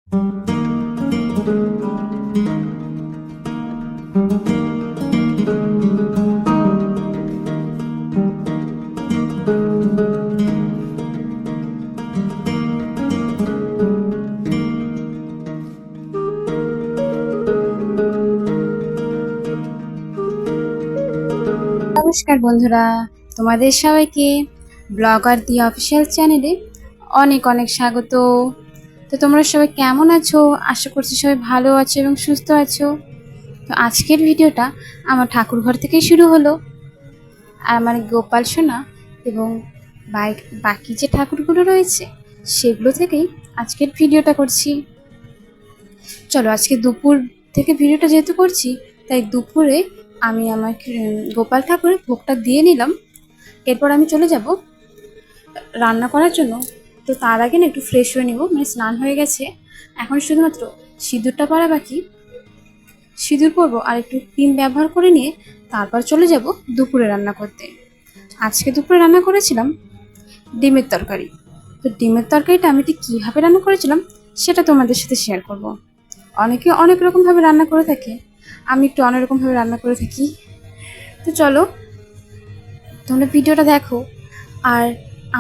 নমস্কার বন্ধুরা, তোমাদের সবাইকে ব্লগার দি অফিসিয়াল চ্যানেলে অনেক অনেক স্বাগত। তো তোমরা সবাই কেমন আছো? আশা করছি সবাই ভালো আছো এবং সুস্থ আছো। তো আজকের ভিডিওটা আমার ঠাকুর ঘর থেকেই শুরু হলো। আর আমার গোপাল সোনা এবং বাকি যে ঠাকুরগুলো রয়েছে সেগুলো থেকেই আজকের ভিডিওটা করছি। চলো, আজকে দুপুর থেকে ভিডিওটা যেহেতু করছি, তাই দুপুরে আমি আমার গোপাল ঠাকুরের ভোগটা দিয়ে নিলাম। এরপর আমি চলে যাব রান্না করার জন্য। তো তার আগে না একটু ফ্রেশ হয়ে নেব, মানে স্নান হয়ে গেছে, এখন শুধুমাত্র সিঁদুরটা পরা বাকি। সিঁদুর পরবো আর একটু ক্রিম ব্যবহার করে নিয়ে তারপর চলে যাব দুপুরে রান্না করতে। আজকে দুপুরে রান্না করেছিলাম ডিমের তরকারি। তো ডিমের তরকারিটা আমি ঠিক কীভাবে রান্না করেছিলাম সেটা তোমাদের সাথে শেয়ার করব। অনেকে অনেক রকমভাবে রান্না করে থাকে, আমি একটু অনেক রকমভাবে রান্না করে থাকি। তো চলো তোমরা ভিডিওটা দেখো। আর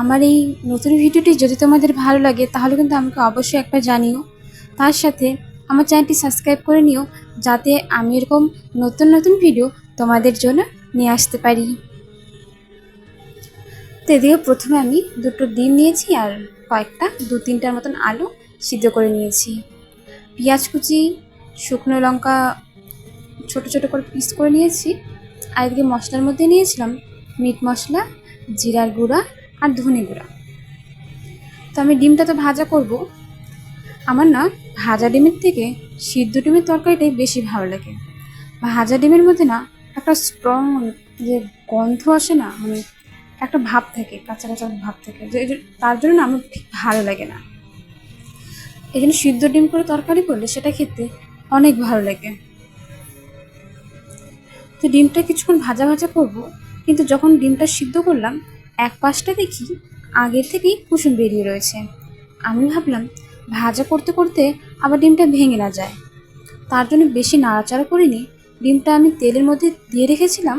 আমার এই নতুন ভিডিওটি যদি তোমাদের ভালো লাগে তাহলে কিন্তু আমাকে অবশ্যই একবার জানিও। তার সাথে আমার চ্যানেলটি সাবস্ক্রাইব করে নিও, যাতে আমি এরকম নতুন নতুন ভিডিও তোমাদের জন্য নিয়ে আসতে পারি। তো এদিকে প্রথমে আমি দুটো ডিম নিয়েছি আর কয়েকটা 2-3টার মতন আলু সিদ্ধ করে নিয়েছি। পেঁয়াজ কুচি, শুকনো লঙ্কা ছোট ছোট করে পিস করে নিয়েছি। আর এদিকে মশলার মধ্যে নিয়েছিলাম মিট মশলা, জিরার গুঁড়া আর ধনে গুঁড়া। তো আমি ডিমটা তো ভাজা করব। আমার না ভাজা ডিমের থেকে সিদ্ধ ডিমের তরকারিটাই বেশি ভালো লাগে। ভাজা ডিমের মধ্যে না একটা স্ট্রং যে গন্ধ আসে না, মানে একটা ভাব থাকে, কাঁচা কাঁচা ভাব থাকে, তার জন্য না আমার ঠিক ভালো লাগে না। এই জন্য সিদ্ধ ডিম করে তরকারি করলে সেটা খেতে অনেক ভালো লাগে। তো ডিমটা কিছুক্ষণ ভাজা ভাজা করব, কিন্তু যখন ডিমটা সিদ্ধ করলাম এক পাশটা দেখি আগের থেকেই কুসুম বেরিয়ে রয়েছে। আমি ভাবলাম ভাজা করতে করতে আবার ডিমটা ভেঙে না যায়, তার জন্য বেশি নাড়াচাড়া করিনি। ডিমটা আমি তেলের মধ্যে দিয়ে রেখেছিলাম,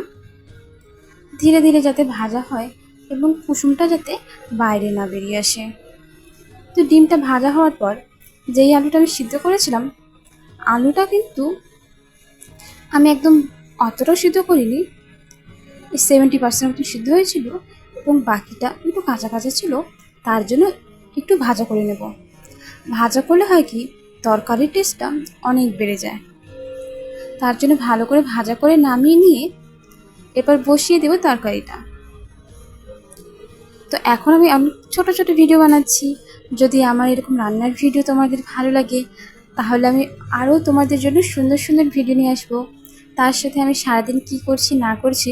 ধীরে ধীরে যাতে ভাজা হয় এবং কুসুমটা যাতে বাইরে না বেরিয়ে আসে। তো ডিমটা ভাজা হওয়ার পর যেই আলুটা আমি সিদ্ধ করেছিলাম, আলুটা কিন্তু আমি একদম অতটাও সিদ্ধ করিনি, 70% মতো সিদ্ধ হয়েছিল এবং বাকিটা একটু কাঁচা কাঁচা ছিল, তার জন্য একটু ভাজা করে নেব। ভাজা করলে হয় কি, তরকারির টেস্টটা অনেক বেড়ে যায়। তার জন্য ভালো করে ভাজা করে নামিয়ে নিয়ে এরপর বসিয়ে দেবো তরকারিটা। তো এখন আমি অনেক ছোটো ছোটো ভিডিও বানাচ্ছি। যদি আমার এরকম রান্নার ভিডিও তোমাদের ভালো লাগে তাহলে আমি আরও তোমাদের জন্য সুন্দর সুন্দর ভিডিও নিয়ে আসবো। তার সাথে আমি সারাদিন কী করছি না করছি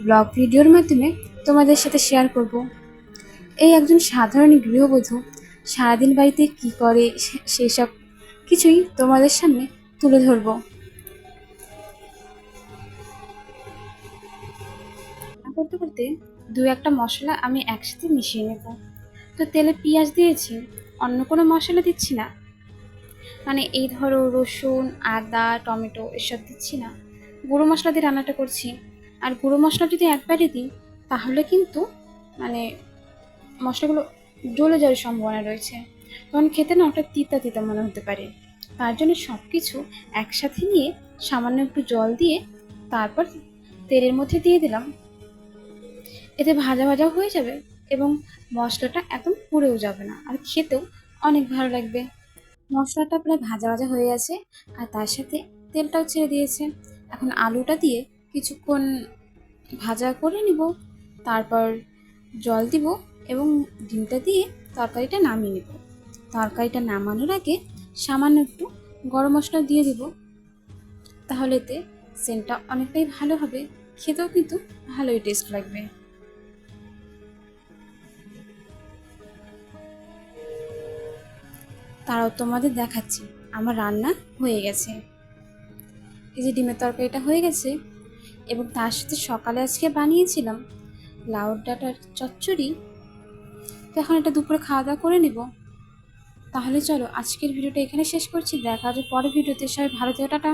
ব্লগ ভিডিওর মাধ্যমে তোমাদের সাথে শেয়ার করব। এই একজন সাধারণ গৃহবধূ সারাদিন বাড়িতে কী করে সেই সব কিছুই তোমাদের সামনে তুলে ধরবো। করতে করতে 2-1টা মশলা আমি একসাথে মিশিয়ে নেব। তো তেলে পেঁয়াজ দিয়েছি, অন্য কোনো মশলা দিচ্ছি না, মানে এই ধরো রসুন, আদা, টমেটো এসব দিচ্ছি না। গুঁড়ো মশলা দিয়ে রান্নাটা করছি। আর গুঁড়ো মশলা যদি একবারে দিই তাহলে কিন্তু মানে মশলাগুলো জ্বলে যাওয়ার সম্ভাবনা রয়েছে, তখন খেতে না ওটা তিতা তিতা মনে হতে পারে। তার জন্য সব কিছু একসাথে নিয়ে সামান্য একটু জল দিয়ে তারপর তেলের মধ্যে দিয়ে দিলাম। এতে ভাজা ভাজাও হয়ে যাবে এবং মশলাটা একদম পুড়েও যাবে না, আর খেতেও অনেক ভালো লাগবে। মশলাটা প্রায় ভাজা ভাজা হয়ে গেছে আর তার সাথে তেলটাও ছেড়ে দিয়েছে। এখন আলুটা দিয়ে কিছুক্ষণ ভাজা করে নিব, তারপর জল দিব এবং ডিমটা দিয়ে তরকারিটা নামিয়ে নেব। তরকারিটা নামানোর আগে সামান্য একটু গরম মশলা দিয়ে দিব, তাহলে এতে সেন্টটা অনেকটাই ভালো হবে, খেতেও কিন্তু ভালোই টেস্ট লাগবে। তারাও তোমাদের দেখাচ্ছি আমার রান্না হয়ে গেছে। এই যে ডিমের তরকারিটা হয়ে গেছে এবং তার সাথে সকালে আজকে বানিয়েছিলাম লাউর ডাঁটার চচ্চড়ি। তো এখন এটা দুপুরে খাওয়া দাওয়া করে নেব। তাহলে চলো আজকের ভিডিওটা এখানে শেষ করছি, দেখা হবে পরের ভিডিওতে। সবাই ভালো থেকো, টাটা।